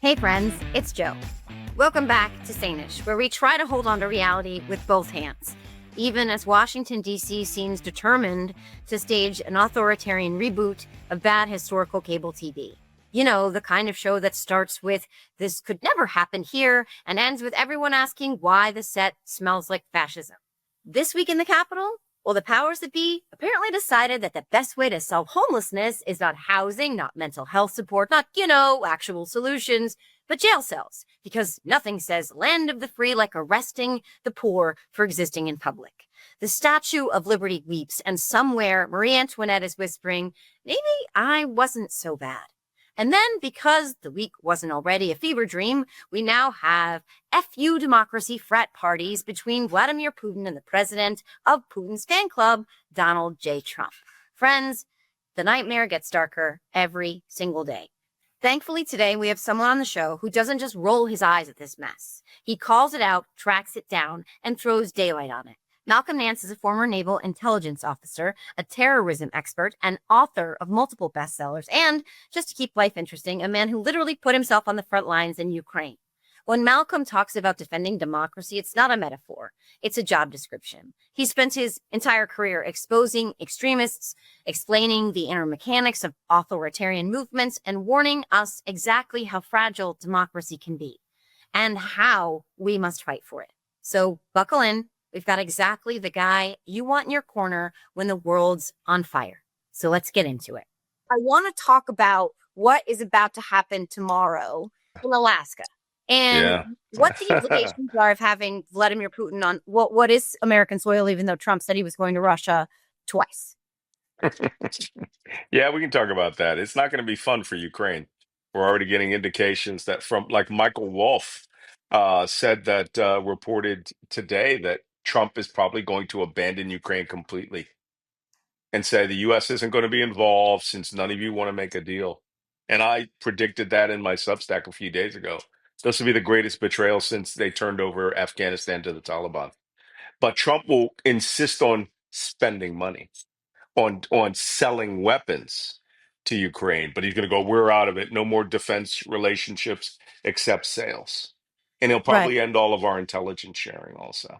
Hey friends, it's Joe. Welcome back to Sanish, where we try to hold on to reality with both hands, even as Washington, D.C. seems determined to stage an authoritarian reboot of bad historical cable TV. You know, the kind of show that starts with, "This could never happen here," and ends with everyone asking why the set smells like fascism. This week in the Capitol, well, the powers that be apparently decided that the best way to solve homelessness is not housing, not mental health support, not, actual solutions, but jail cells, because nothing says land of the free like arresting the poor for existing in public. The Statue of Liberty weeps, and somewhere Marie Antoinette is whispering, maybe I wasn't so bad. And then, because the week wasn't already a fever dream, we now have FU democracy frat parties between Vladimir Putin and the president of Putin's fan club, Donald J. Trump. Friends, the nightmare gets darker every single day. Thankfully, today we have someone on the show who doesn't just roll his eyes at this mess. He calls it out, tracks it down, and throws daylight on it. Malcolm Nance is a former naval intelligence officer, a terrorism expert, and author of multiple bestsellers, and, just to keep life interesting, a man who literally put himself on the front lines in Ukraine. When Malcolm talks about defending democracy, it's not a metaphor. It's a job description. He spent his entire career exposing extremists, explaining the inner mechanics of authoritarian movements, and warning us exactly how fragile democracy can be and how we must fight for it. So buckle in. We've got exactly the guy you want in your corner when the world's on fire. So let's get into it. I want to talk about what is about to happen tomorrow in Alaska and Yeah. what the implications are of having Vladimir Putin on what is American soil, even though Trump said he was going to Russia twice. Yeah, we can talk about that. It's not going to be fun for Ukraine. We're already getting indications that from like Michael Wolff said that reported today that Trump is probably going to abandon Ukraine completely and say the U.S. isn't going to be involved since none of you want to make a deal. And I predicted that in my Substack a few days ago. This will be the greatest betrayal since they turned over Afghanistan to the Taliban. But Trump will insist on spending money, on selling weapons to Ukraine, but he's going to go, we're out of it. No more defense relationships except sales. And he'll Right. probably end all of our intelligence sharing also.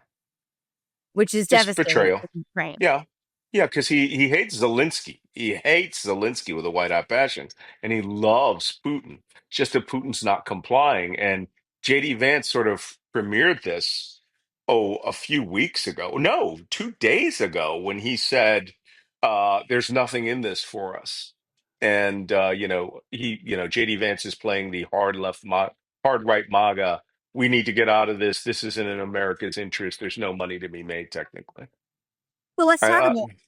Which is Just devastating betrayal. for Ukraine. Yeah. Yeah, because he hates Zelensky. He hates Zelensky with a white hot passion. And he loves Putin. It's just that Putin's not complying. And JD Vance sort of premiered this, a few weeks ago. No, 2 days ago, when he said, there's nothing in this for us. And JD Vance is playing the hard right MAGA. We need to get out of this. This isn't in America's interest. There's no money to be made, technically. Well, let's I, talk uh, about let's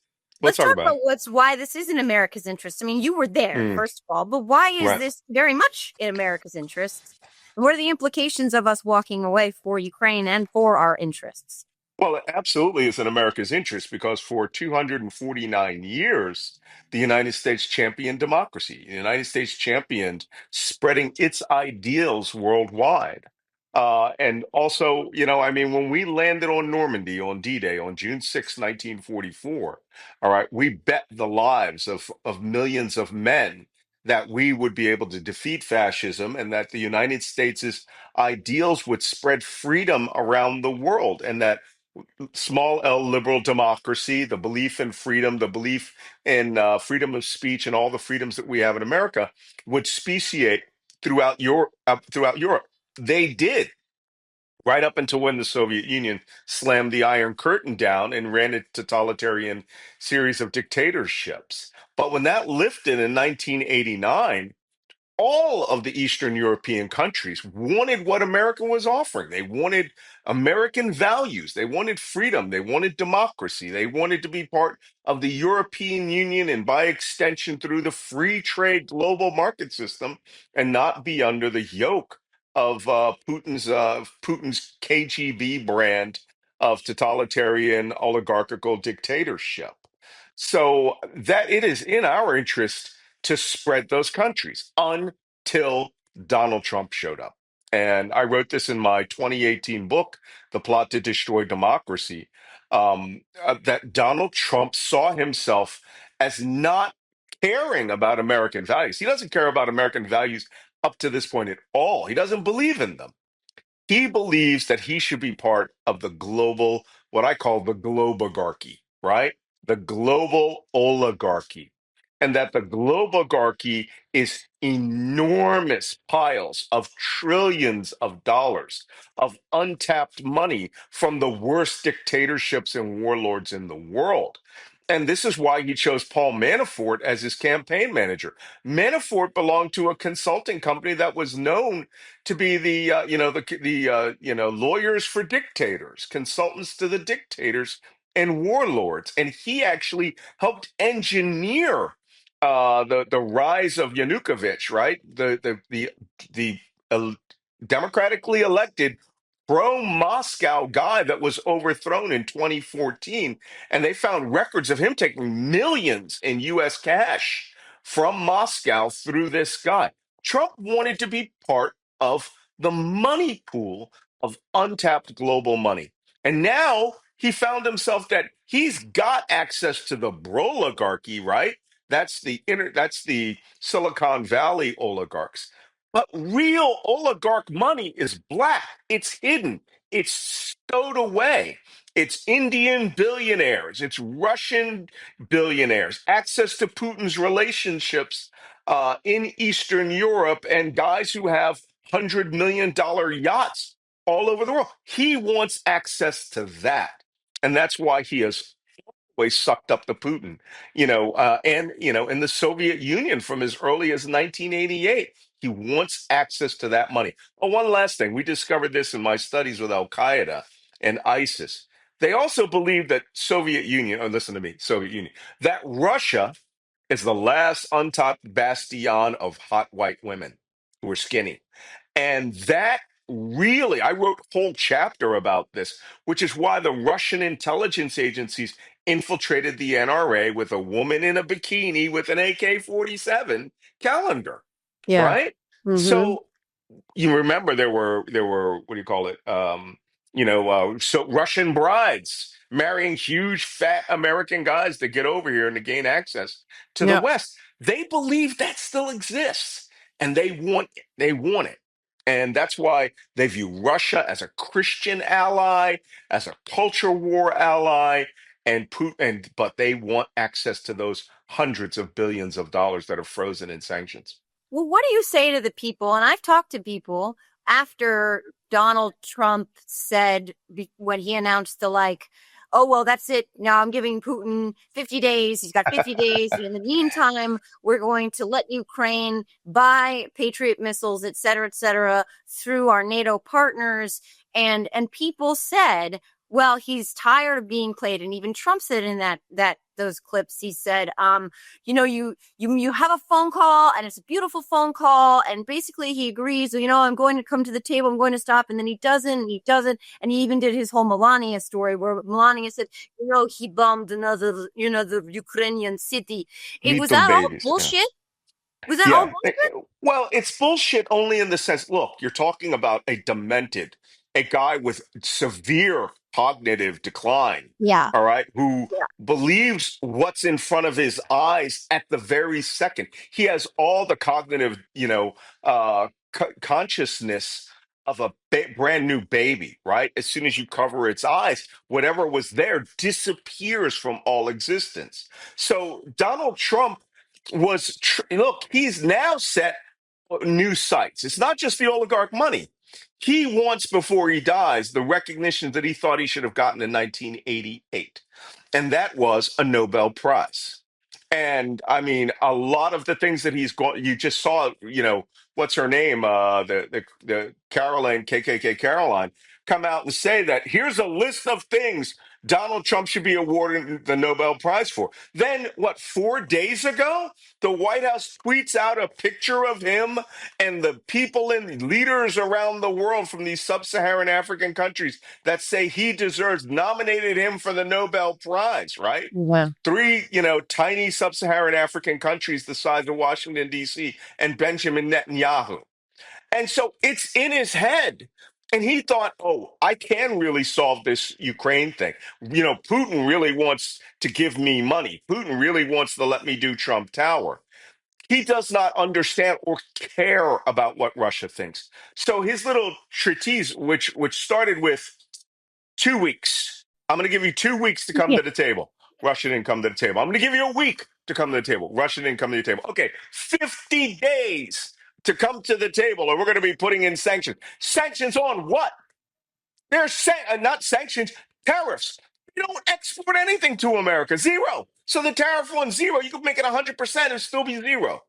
let's talk talk about about why this is in America's interest. I mean, you were it. there, first of all, but why is Right. this very much in America's interests? What are the implications of us walking away for Ukraine and for our interests? Well, it absolutely is in America's interest because for 249 years, the United States championed democracy. The United States championed spreading its ideals worldwide. And also, I mean, when we landed on Normandy on D-Day on June 6, 1944, all right, we bet the lives of millions of men that we would be able to defeat fascism and that the United States' ideals would spread freedom around the world and that small L liberal democracy, the belief in freedom, the belief in freedom of speech, and all the freedoms that we have in America would speciate throughout Europe. They did right up until when the Soviet Union slammed the Iron Curtain down and ran a totalitarian series of dictatorships. But when that lifted in 1989, all of the Eastern European countries wanted what America was offering. They wanted American values. They wanted freedom. They wanted democracy. They wanted to be part of the European Union and, by extension, through the free trade global market system and not be under the yoke of Putin's KGB brand of totalitarian oligarchical dictatorship. So that it is in our interest to spread those countries until Donald Trump showed up. And I wrote this in my 2018 book, The Plot to Destroy Democracy, that Donald Trump saw himself as not caring about American values. He doesn't care about American values up to this point at all. He doesn't believe in them. He believes that he should be part of the global, what I call the globogarchy, right? The global oligarchy. And that the globogarchy is enormous piles of trillions of dollars of untapped money from the worst dictatorships and warlords in the world. And this is why he chose Paul Manafort as his campaign manager. Manafort belonged to a consulting company that was known to be the lawyers for dictators, consultants to the dictators and warlords, and he actually helped engineer the rise of Yanukovych, right? The uh, democratically elected pro-Moscow guy that was overthrown in 2014, and they found records of him taking millions in U.S. cash from Moscow through this guy. Trump wanted to be part of the money pool of untapped global money. And now he found himself that he's got access to the broligarchy, right? That's the Silicon Valley oligarchs. But real oligarch money is black. It's hidden. It's stowed away. It's Indian billionaires. It's Russian billionaires. Access to Putin's relationships in Eastern Europe and guys who have $100 million yachts all over the world. He wants access to that. And that's why he has always sucked up to Putin, in the Soviet Union from as early as 1988. He wants access to that money. Oh, one last thing. We discovered this in my studies with Al Qaeda and ISIS. They also believe that Soviet Union, oh, listen to me, Soviet Union, that Russia is the last untapped bastion of hot white women who are skinny. And that really, I wrote a whole chapter about this, which is why the Russian intelligence agencies infiltrated the NRA with a woman in a bikini with an AK-47 calendar, Yeah. right? Mm-hmm. So you remember there were what do you call it? So Russian brides marrying huge fat American guys to get over here and to gain access to the Yeah. West. They believe that still exists, and they want it, and that's why they view Russia as a Christian ally, as a culture war ally, and but they want access to those hundreds of billions of dollars that are frozen in sanctions. Well, what do you say to the people? And I've talked to people after Donald Trump said when he announced oh, well, that's it. Now I'm giving Putin 50 days. He's got 50 days. And in the meantime, we're going to let Ukraine buy Patriot missiles, et cetera, through our NATO partners. And people said, well, he's tired of being played. And even Trump said in those clips, he said, you have a phone call and it's a beautiful phone call. And basically he agrees, I'm going to come to the table. I'm going to stop. And then he doesn't, and he doesn't. And he even did his whole Melania story where Melania said, he bombed the Ukrainian city. Meet Was the that all babies. Yeah. bullshit? Was that all Yeah. bullshit? Well, it's bullshit only in the sense, look, you're talking about a guy with severe cognitive decline, Yeah. all right, who Yeah. believes what's in front of his eyes at the very second. He has all the cognitive, consciousness of a brand new baby, right? As soon as you cover its eyes, whatever was there disappears from all existence. So Donald Trump look, he's now set new sights. It's not just the oligarch money. He wants, before he dies, the recognition that he thought he should have gotten in 1988, and that was a Nobel Prize. And I mean, a lot of the things that he's going, you just saw, what's her name, the Caroline, KKK Caroline, come out and say that here's a list of things Donald Trump should be awarded the Nobel Prize for. Then, what, 4 days ago, the White House tweets out a picture of him and the people and leaders around the world from these sub-Saharan African countries that say he deserves, nominated him for the Nobel Prize, right? Wow. Three, tiny sub-Saharan African countries the size of Washington, D.C., and Benjamin Netanyahu. And so it's in his head. And he thought, oh, I can really solve this Ukraine thing. Putin really wants to give me money. Putin really wants to let me do Trump Tower. He does not understand or care about what Russia thinks. So his little treatise, which started with 2 weeks. I'm going to give you 2 weeks to come Yeah. to the table. Russia didn't come to the table. I'm going to give you a week to come to the table. Russia didn't come to the table. Okay, 50 days to come to the table, or we're going to be putting in sanctions. Sanctions on what? They're not sanctions, tariffs. You don't export anything to America, zero. So the tariff on zero, you could make it 100% and still be zero.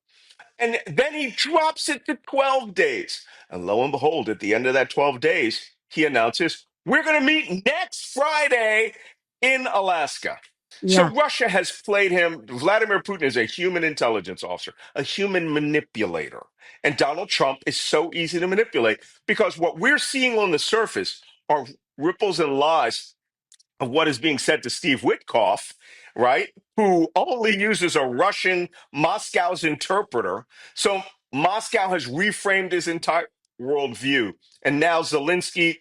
And then he drops it to 12 days. And lo and behold, at the end of that 12 days, he announces, we're going to meet next Friday in Alaska. Yeah. So Russia has played him. Vladimir Putin is a human intelligence officer, a human manipulator. And Donald Trump is so easy to manipulate because what we're seeing on the surface are ripples and lies of what is being said to Steve Witkoff, right? Who only uses a Russian Moscow's interpreter. So Moscow has reframed his entire worldview. And now Zelensky,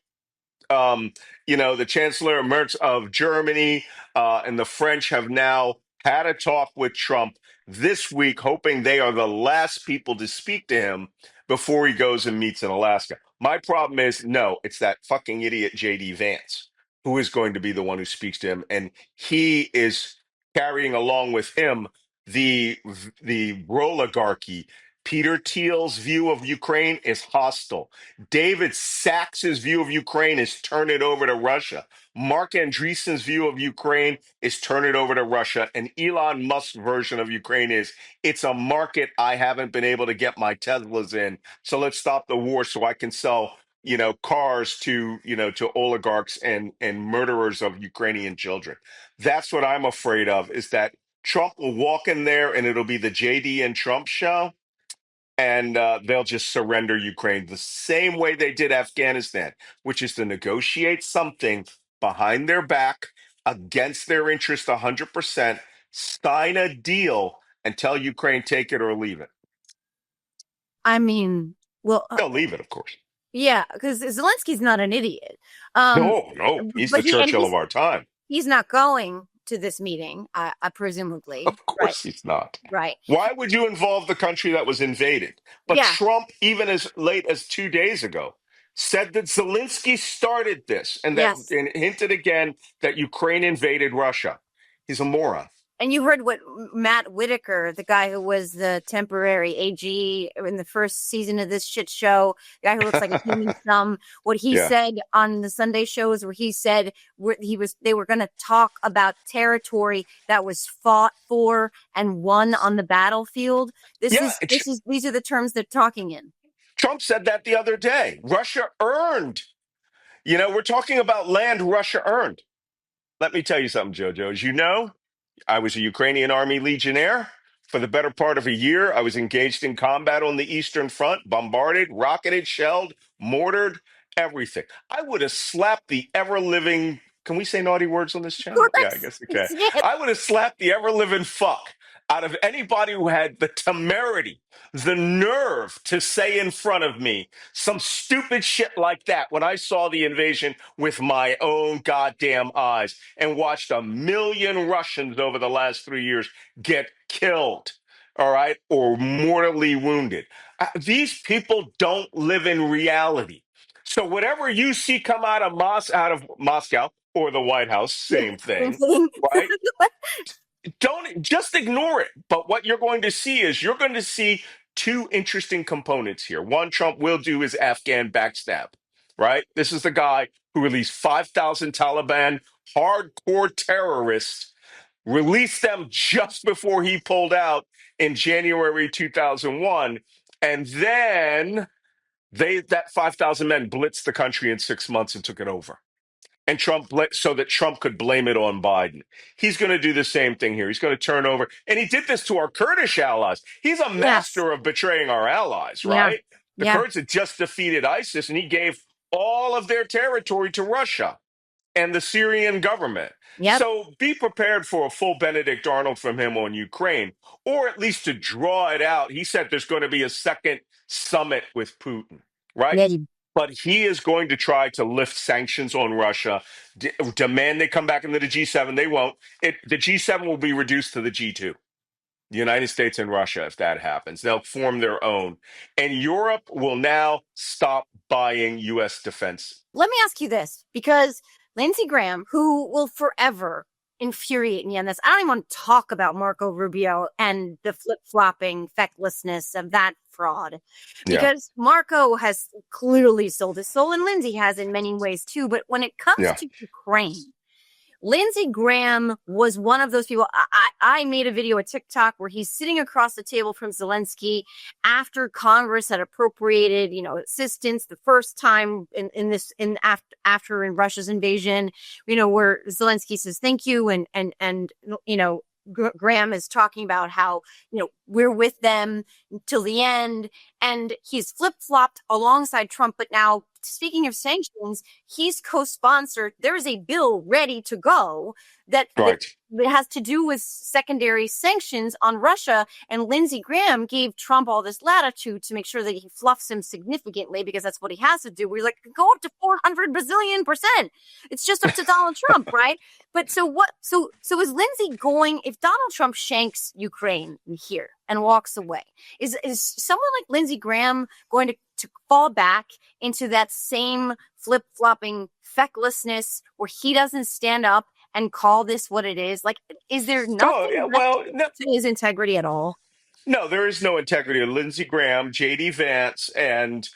um, the Chancellor Merz of Germany, and the French have now had a talk with Trump this week, hoping they are the last people to speak to him before he goes and meets in Alaska. My problem is, no, it's that fucking idiot JD Vance who is going to be the one who speaks to him, and he is carrying along with him the oligarchy. Peter Thiel's view of Ukraine is hostile. David Sachs's view of Ukraine is turn it over to Russia. Mark Andreessen's view of Ukraine is turn it over to Russia. And Elon Musk's version of Ukraine is it's a market I haven't been able to get my Teslas in. So let's stop the war so I can sell, cars to oligarchs and murderers of Ukrainian children. That's what I'm afraid of, is that Trump will walk in there and it'll be the JD and Trump show, and they'll just surrender Ukraine the same way they did Afghanistan, which is to negotiate something behind their back against their interest 100%, sign a deal, and tell Ukraine take it or leave it. I mean, well, They'll leave it, of course. yeah, because Zelensky's not an idiot. Um, No, he's but the Churchill of our time. he's not going to this meeting, presumably. Of course he's not. Right. Why would you involve the country that was invaded? But Yeah. Trump, even as late as 2 days ago, said that Zelensky started this and Yes. and hinted again that Ukraine invaded Russia. He's a moron. And you heard what Matt Whitaker, the guy who was the temporary AG in the first season of this shit show, the guy who looks like a human thumb, what he Yeah. said on the Sunday shows, where he said they were going to talk about territory that was fought for and won on the battlefield. These are the terms they're talking in. Trump said that the other day. Russia earned. We're talking about land Russia earned. Let me tell you something, Jojo. As you know, I was a Ukrainian Army Legionnaire. For the better part of a year, I was engaged in combat on the Eastern Front, bombarded, rocketed, shelled, mortared, everything. I would have slapped the ever living. Can we say naughty words on this channel? Yeah, I guess we can. I would have slapped the ever living fuck out of anybody who had the temerity, the nerve to say in front of me some stupid shit like that when I saw the invasion with my own goddamn eyes and watched 1 million Russians over the last 3 years get killed, all right, or mortally wounded. These people don't live in reality. So whatever you see come out of Moscow or the White House, same thing, right? Don't just ignore it. But what you're going to see is two interesting components here. One, Trump will do his Afghan backstab, right? This is the guy who released 5,000 Taliban hardcore terrorists, released them just before he pulled out in January 2001. And then that 5,000 men blitzed the country in 6 months and took it over. And so that Trump could blame it on Biden. He's going to do the same thing here. He's going to turn over. And he did this to our Kurdish allies. He's a master of betraying our allies, right? The Kurds had just defeated ISIS, and he gave all of their territory to Russia and the Syrian government. So be prepared for a full Benedict Arnold from him on Ukraine, or at least to draw it out. He said there's going to be a second summit with Putin, right? Yeah. But he is going to try to lift sanctions on Russia, demand they come back into the G7. They won't. The G7 will be reduced to the G2. the United States and Russia, if that happens. They'll form their own. And Europe will now stop buying U.S. defense. Let me ask you this, because Lindsey Graham, who will forever infuriate me on this, I don't even want to talk about Marco Rubio and the flip-flopping fecklessness of that fraud, Yeah, because Marco has clearly sold his soul, and Lindsey has in many ways too. But when it comes yeah. to Ukraine, Lindsey Graham was one of those people. I made a video, a TikTok, where he's sitting across the table from Zelensky after Congress had appropriated, assistance the first time after in Russia's invasion, where Zelensky says thank you, and Graham is talking about how we're with them till the end, and he's flip-flopped alongside Trump. But now, speaking of sanctions, he's co-sponsored. There is a bill ready to go that Right. has to do with secondary sanctions on Russia. And Lindsey Graham gave Trump all this latitude to make sure that he fluffs him significantly, because that's what he has to do. We're like, go up to 400 bazillion%. It's just up to Donald Trump, right? But so is Lindsey going, if Donald Trump shanks Ukraine here and walks away, is someone like Lindsey Graham going to fall back into that same flip-flopping fecklessness where he doesn't stand up and call this what it is? Like, is there Oh, nothing yeah, left well, no, to his integrity at all? no, there is no integrity. Lindsey Graham, J.D. Vance, and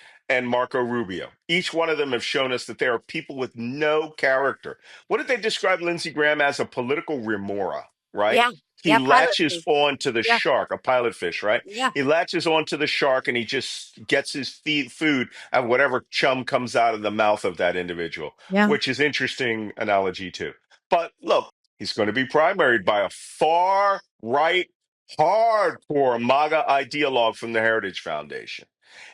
Marco Rubio. Each one of them have shown us that they are people with no character. What did they describe Lindsey Graham as? A political remora, right? Yeah. He Yeah. Pilot latches fish. on to the Yeah. shark, a pilot fish, right? Yeah. He latches onto the shark and he just gets his food of whatever chum comes out of the mouth of that individual, Yeah. which is interesting analogy too. But look, he's going to be primaried by a far right, hardcore MAGA ideologue from the Heritage Foundation.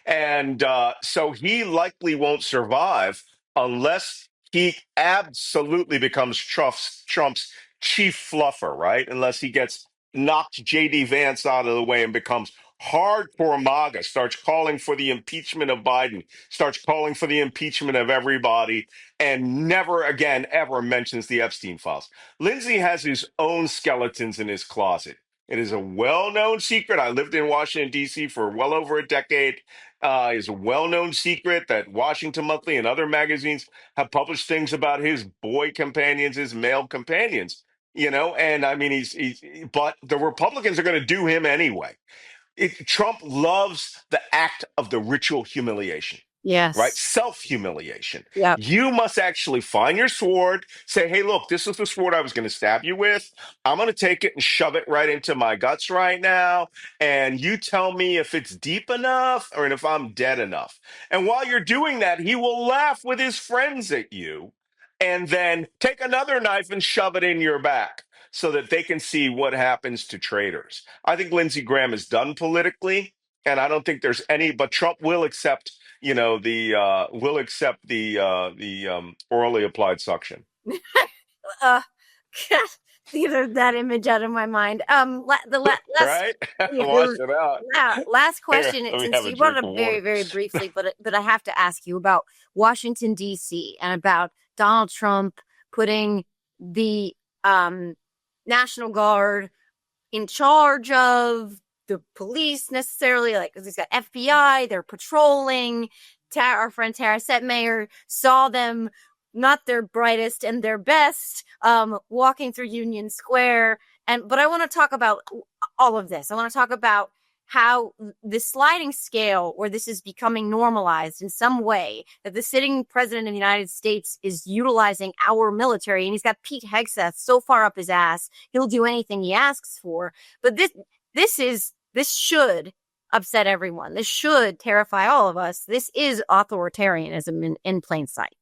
And so he likely won't survive unless he absolutely becomes Trump's chief fluffer, right? Unless he gets knocked J.D. Vance out of the way and becomes hardcore MAGA, starts calling for the impeachment of Biden, starts calling for the impeachment of everybody, and never again ever mentions the Epstein files. Lindsey has his own skeletons in his closet. It is a well-known secret. I lived in Washington, D.C. for well over a decade. It's a well-known secret that Washington Monthly and other magazines have published things about his boy companions, his male companions. And I mean, but the Republicans are going to do him anyway. Trump loves the act of the ritual humiliation, right? Yes. Self-humiliation. Yeah. You must actually find your sword, say, hey, look, this is the sword I was going to stab you with. I'm going to take it and shove it right into my guts right now. And you tell me if it's deep enough or if I'm dead enough. And while you're doing that, he will laugh with his friends at you and then take another knife and shove it in your back so that they can see what happens to traitors. I think Lindsey Graham is done politically. And I don't think there's any, but Trump will accept the orally applied suction. uh Either that image out of my mind. Last Right? yeah, Wash it out. last Here, question. let me Since have a you brought drink it of up very, water. very briefly, but I have to ask you about Washington D.C. and about Donald Trump putting the National Guard in charge of the police necessarily, like, because he's got FBI, they're patrolling. Our friend Tara Setmayer saw them, not their brightest and their best, walking through Union Square. But I want to talk about all of this. I want to talk about how the sliding scale, where this is becoming normalized in some way, that the sitting president of the United States is utilizing our military, and he's got Pete Hegseth so far up his ass, he'll do anything he asks for. But this should upset everyone. This should terrify all of us. This is authoritarianism in plain sight.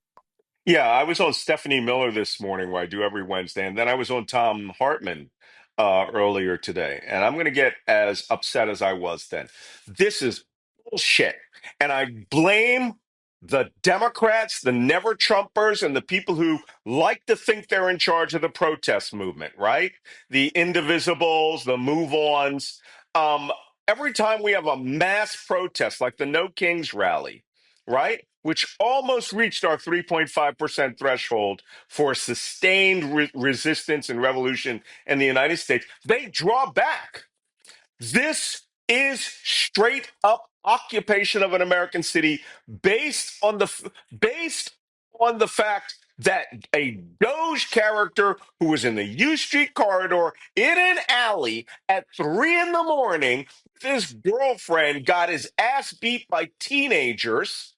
Yeah, I was on Stephanie Miller this morning, where I do every Wednesday, and then I was on Tom Hartman earlier today, and I'm going to get as upset as I was then. This is bullshit, and I blame the Democrats, the never Trumpers, and the people who like to think they're in charge of the protest movement, right? The indivisibles, the move-ons. Um, every time we have a mass protest like the No Kings rally, right? Which almost reached our 3.5% threshold for sustained resistance and revolution in the United States, they draw back. This is straight up occupation of an American city based on the fact that a Doge character who was in the U Street corridor in an alley at 3 in the morning, his girlfriend got his ass beat by teenagers.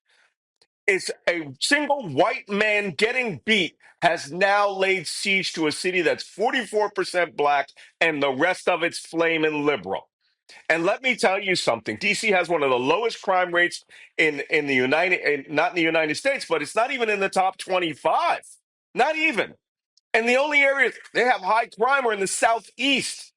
Is a single white man getting beat has now laid siege to a city that's 44% black and the rest of it's flaming liberal. And let me tell you something. DC has one of the lowest crime rates in the not in the United States, but it's not even in the top 25. Not even. And the only areas they have high crime are in the southeast.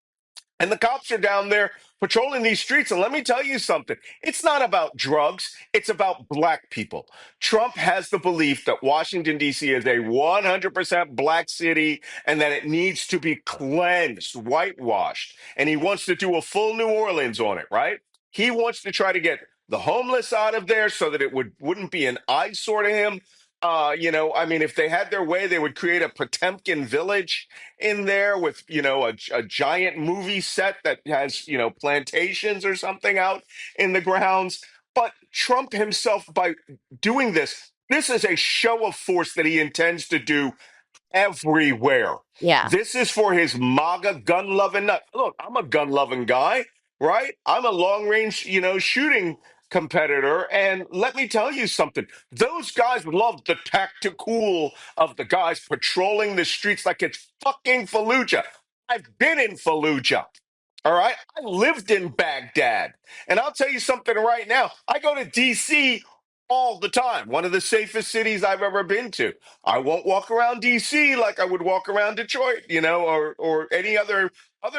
And the cops are down there patrolling these streets. And let me tell you something. It's not about drugs. It's about black people. Trump has the belief that Washington, D.C. is a 100% black city and that it needs to be cleansed, whitewashed. And he wants to do a full New Orleans on it, right? He wants to try to get the homeless out of there so that it wouldn't be an eyesore to him. I mean, if they had their way, they would create a Potemkin village in there with, a giant movie set that has, plantations or something out in the grounds. But Trump himself, by doing this is a show of force that he intends to do everywhere. Yeah. This is for his MAGA gun loving nut. Look, I'm a gun loving guy, right? I'm a long range, shooting competitor. And let me tell you something. Those guys love the tactical of the guys patrolling the streets like it's fucking Fallujah. I've been in Fallujah. All right. I lived in Baghdad. And I'll tell you something right now. I go to DC all the time. One of the safest cities I've ever been to. I won't walk around DC like I would walk around Detroit, or any other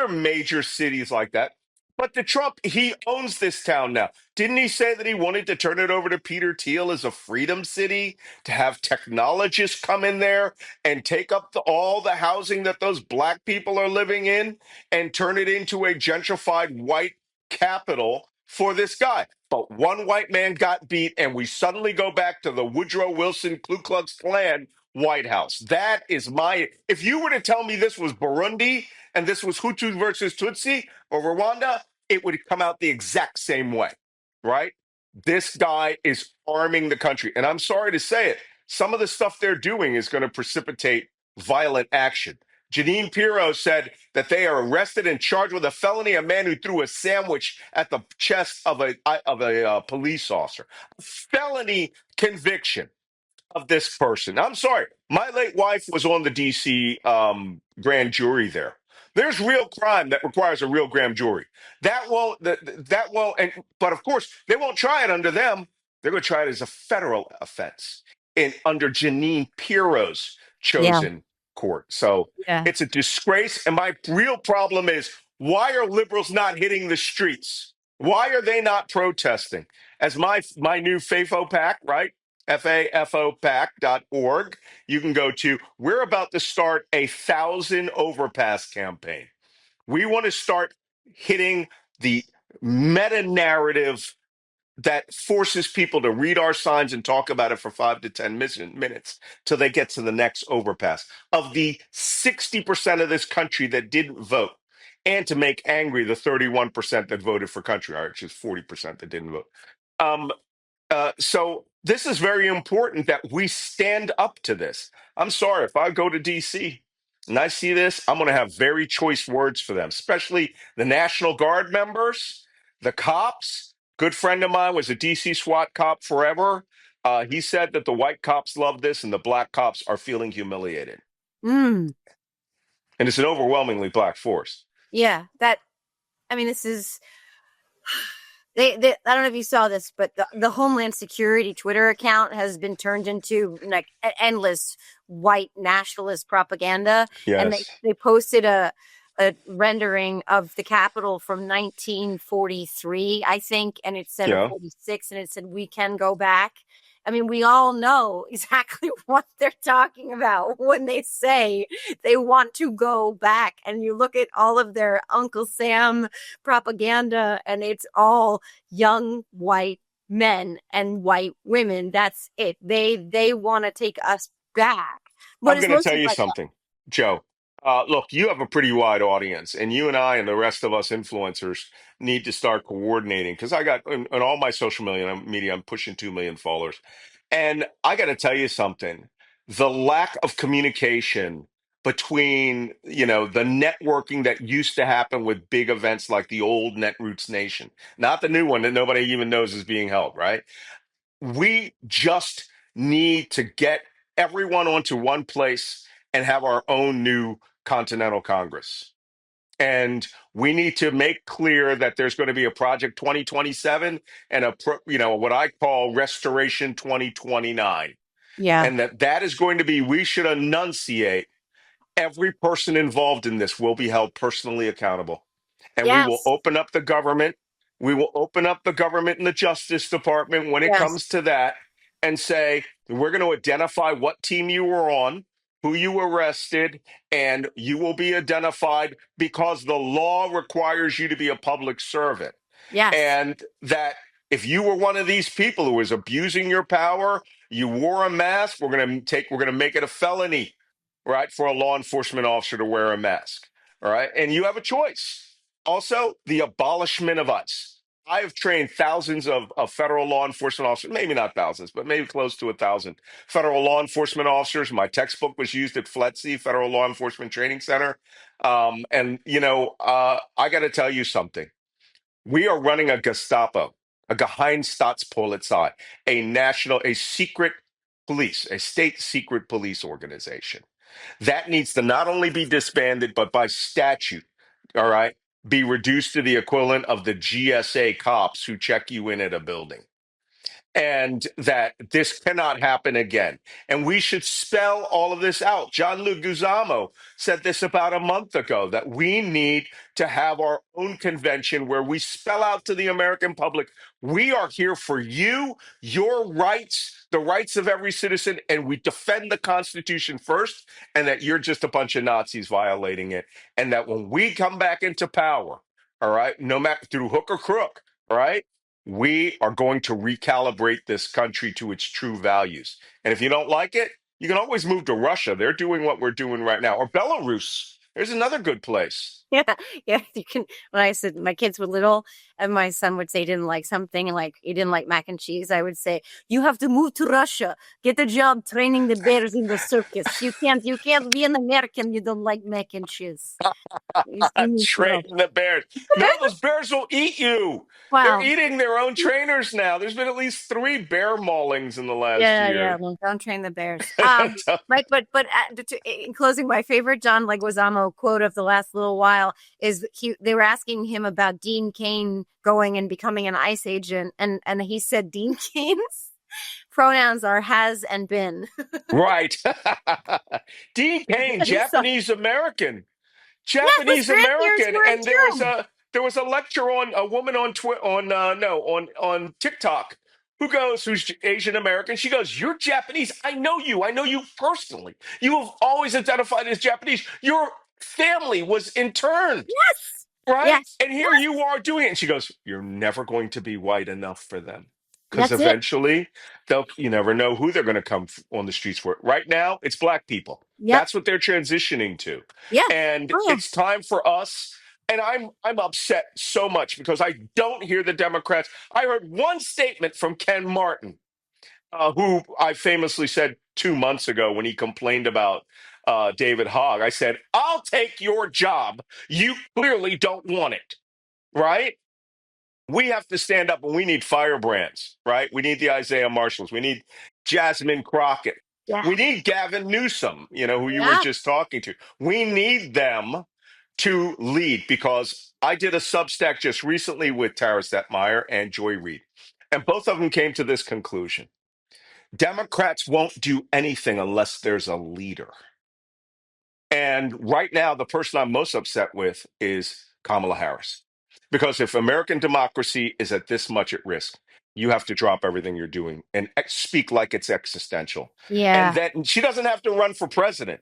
major cities like that. But the Trump, he owns this town now. Didn't he say that he wanted to turn it over to Peter Thiel as a freedom city to have technologists come in there and take up all the housing that those black people are living in and turn it into a gentrified white capital for this guy? But one white man got beat, and we suddenly go back to the Woodrow Wilson Ku Klux Klan White House. That is my. If you were to tell me this was Burundi and this was Hutu versus Tutsi or Rwanda, it would come out the exact same way, right? This guy is arming the country. And I'm sorry to say it, some of the stuff they're doing is going to precipitate violent action. Janine Pirro said that they are arrested and charged with a felony, a man who threw a sandwich at the chest of a police officer. Felony conviction of this person. I'm sorry. My late wife was on the DC grand jury there. There's real crime that requires a real grand jury. That won't, but of course, they won't try it under them. They're going to try it as a federal offense under Janine Pirro's Yeah. chosen court. So Yeah. it's a disgrace. And my real problem is, why are liberals not hitting the streets? Why are they not protesting? As my new FAFO pack, right? FAFOPAC.org. You can go to, we're about to start a 1,000 overpass campaign. We want to start hitting the meta narrative that forces people to read our signs and talk about it for 5 to 10 minutes till they get to the next overpass. Of the 60% of this country that didn't vote, and to make angry the 31% that voted for country, or which is 40% that didn't vote. So this is very important that we stand up to this. I'm sorry, if I go to DC and I see this, I'm going to have very choice words for them, especially the National Guard members, the cops. Good friend of mine was a DC SWAT cop forever. He said that the white cops love this and the black cops are feeling humiliated. Mm. And it's an overwhelmingly black force. Yeah. This is. They I don't know if you saw this, but the Homeland Security Twitter account has been turned into like endless white nationalist propaganda. Yes. And they posted a rendering of the Capitol from 1943, I think, and it said 46, and it said we can go back. I mean, we all know exactly what they're talking about when they say they want to go back. And you look at all of their Uncle Sam propaganda, and it's all young white men and white women. That's it. They want to take us back. I'm going to tell you something, Joe. Look, you have a pretty wide audience, and you and I and the rest of us influencers need to start coordinating because I got in all my social media, I'm pushing 2 million followers. And I got to tell you something, the lack of communication between, the networking that used to happen with big events like the old Netroots Nation, not the new one that nobody even knows is being held, right? We just need to get everyone onto one place and have our own new Continental Congress. And we need to make clear that there's going to be a Project 2027 and what I call Restoration 2029. Yeah. And that is going to be, we should enunciate every person involved in this will be held personally accountable. And we will Yes. open up the government. We will open up the government and the Justice Department when it Yes. comes to that and say, we're going to identify what team you were on, who you arrested, and you will be identified because the law requires you to be a public servant. Yes. And that if you were one of these people who was abusing your power, you wore a mask, we're going to make it a felony, right, for a law enforcement officer to wear a mask. All right. And you have a choice. Also, the abolishment of ICE. I have trained thousands of federal law enforcement officers, maybe not thousands, but maybe close to 1,000 federal law enforcement officers. My textbook was used at FLETC, Federal Law Enforcement Training Center. I got to tell you something. We are running a Gestapo, a Geheimstaatspolizei, a secret police, a state secret police organization. That needs to not only be disbanded, but by statute, all right, be reduced to the equivalent of the GSA cops who check you in at a building, and that this cannot happen again. And we should spell all of this out. John Leguizamo said this about a month ago, that we need to have our own convention where we spell out to the American public, we are here for you, your rights, the rights of every citizen, and we defend the Constitution first, and that you're just a bunch of Nazis violating it. And that when we come back into power, all right, no matter through hook or crook, all right, we are going to recalibrate this country to its true values. And if you don't like it, you can always move to Russia. They're doing what we're doing right now. Or Belarus. There's another good place. Yeah, yeah. You can. When I said my kids were little, and my son would say he didn't like something, like he didn't like mac and cheese, I would say, "You have to move to Russia, get a job training the bears in the circus. You can't be an American. You don't like mac and cheese. You need to go." Train the bears. No, those bears will eat you. They're Wow. eating their own trainers now. There's been at least 3 bear maulings in the last Yeah, yeah. year. Well, don't train the bears. Right. In closing, my favorite John Leguizamo quote of the last little while is they were asking him about Dean Cain going and becoming an ICE agent, and he said Dean Cain's pronouns are has and been. Right. Dean Cain, So, Japanese American. yeah, his Japanese grandparents American, were in and too. there was a lecture on a woman on on TikTok who's Asian American. She goes, "You're Japanese. I know you personally. You have always identified as Japanese. Your family was interned, Yes, right? yes, And here you are doing it." And she goes, "You're never going to be white enough for them." Because that's it. eventually, you never know who they're going to come on the streets for. Right now, it's black people. Yep. That's what they're transitioning to, Yeah. and Oh yeah. it's time for us. And I'm upset so much because I don't hear the Democrats. I heard one statement from Ken Martin, who I famously said 2 months ago when he complained about David Hogg. I said, "I'll take your job. You clearly don't want it, right?" We have to stand up, and we need firebrands, right? We need the Isaiah Marshalls. We need Jasmine Crockett. Yeah. We need Gavin Newsom, who you were Yeah. just talking to. We need them to lead because I did a Substack just recently with Tara Stettmeyer and Joy Reid, and both of them came to this conclusion. Democrats won't do anything unless there's a leader. And right now, the person I'm most upset with is Kamala Harris. Because if American democracy is at this much at risk, you have to drop everything you're doing and speak like it's existential. And Yeah. then she doesn't have to run for president.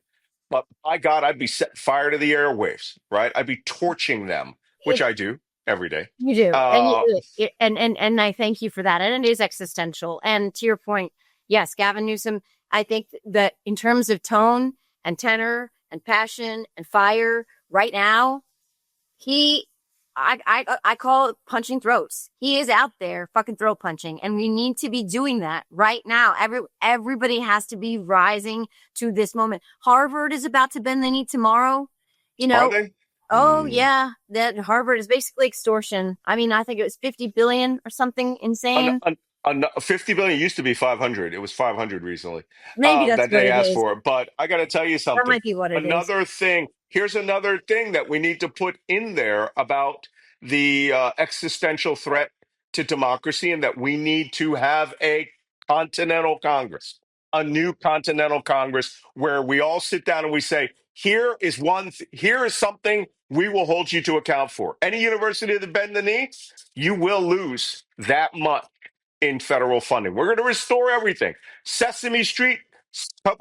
But by God, I'd be setting fire to the airwaves, right? I'd be torching them, which It I do every day. You do, and Uh, and I thank you for that. And it is existential. And to your point, yes, Gavin Newsom. I think that in terms of tone and tenor and passion and fire right now, I call it punching throats. He is out there fucking throat punching, and we need to be doing that right now. Everybody has to be rising to this moment. Harvard is about to bend the knee tomorrow. You Are know, they? oh yeah, that Harvard is basically extortion. I mean, I think it was 50 billion or something insane. 50 billion used to be 500. It was 500 recently Maybe that's that what they it asked is. for. But I got to tell you That something. might be what it is. Another thing. Here's another thing that we need to put in there about the existential threat to democracy, and that we need to have a continental Congress, a new continental Congress, where we all sit down and we say, here is something we will hold you to account for. Any university that bend the knee, you will lose that much in federal funding. We're going to restore everything. Sesame Street,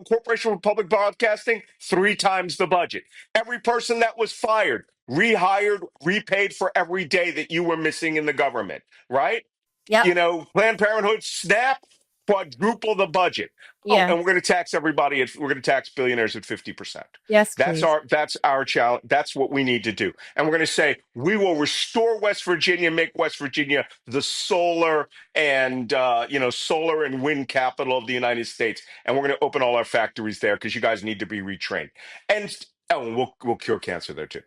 Corporation for Public Broadcasting, 3 times the budget. Every person that was fired, rehired, repaid for every day that you were missing in the government, right? Yep. Planned Parenthood, SNAP, quadruple the budget. Oh, Yeah. and we're going to tax everybody. We're going to tax billionaires at 50%. Yes, That's please. our challenge. That's what we need to do. And we're going to say we will restore West Virginia, make West Virginia the solar and solar and wind capital of the United States. And we're going to open all our factories there because you guys need to be retrained. And we'll cure cancer there too.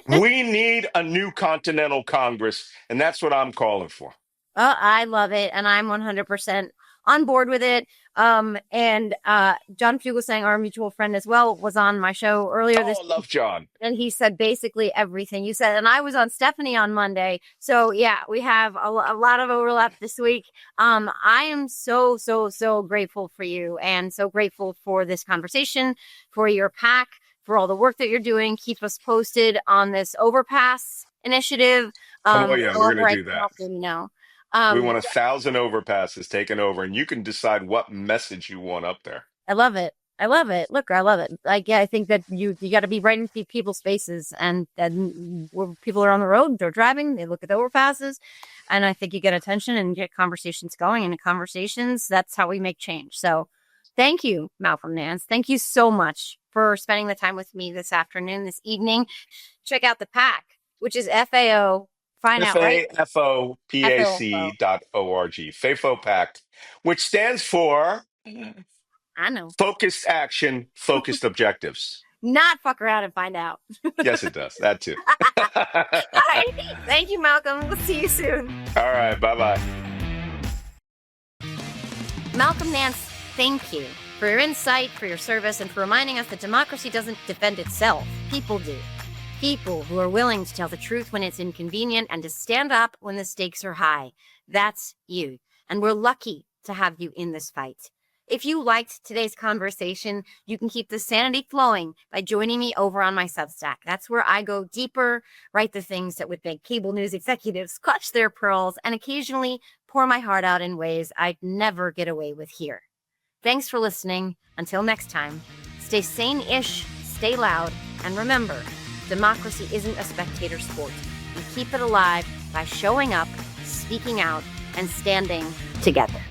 We need a new continental Congress, and that's what I'm calling for. I love it, and I'm 100% on board with it. John Fugelsang, our mutual friend as well, was on my show earlier this I love John. and he said basically everything you said. And I was on Stephanie on Monday. So yeah, we have a lot of overlap this week. I am so, so, so grateful for you, and so grateful for this conversation, for your PAC, for all the work that you're doing. Keep us posted on this overpass initiative. Oh yeah, we're going to do that. Let me know. We want 1,000 overpasses taken over, and you can decide what message you want up there. I love it. I love it. Look, I love it. I think that you got to be right in people's faces, and where people are on the road, they're driving, they look at the overpasses, and I think you get attention and get conversations going. And in conversations, that's how we make change. So thank you, Malcolm Nance. Thank you so much for spending the time with me this afternoon, this evening. Check out the PAC, which is FAO. Find out, right? FAFOPAC.org. FAFO Pact, which stands for I know. Focused Action, Focused Objectives. Not fuck around and find out. Yes, it does. That too. All right. Thank you, Malcolm. We'll see you soon. All right. Bye-bye. Malcolm Nance, thank you for your insight, for your service, and for reminding us that democracy doesn't defend itself. People do. People who are willing to tell the truth when it's inconvenient and to stand up when the stakes are high. That's you. And we're lucky to have you in this fight. If you liked today's conversation, you can keep the sanity flowing by joining me over on my Substack. That's where I go deeper, write the things that would make cable news executives clutch their pearls, and occasionally pour my heart out in ways I'd never get away with here. Thanks for listening. Until next time, stay sane-ish, stay loud, and remember, democracy isn't a spectator sport. We keep it alive by showing up, speaking out, and standing together.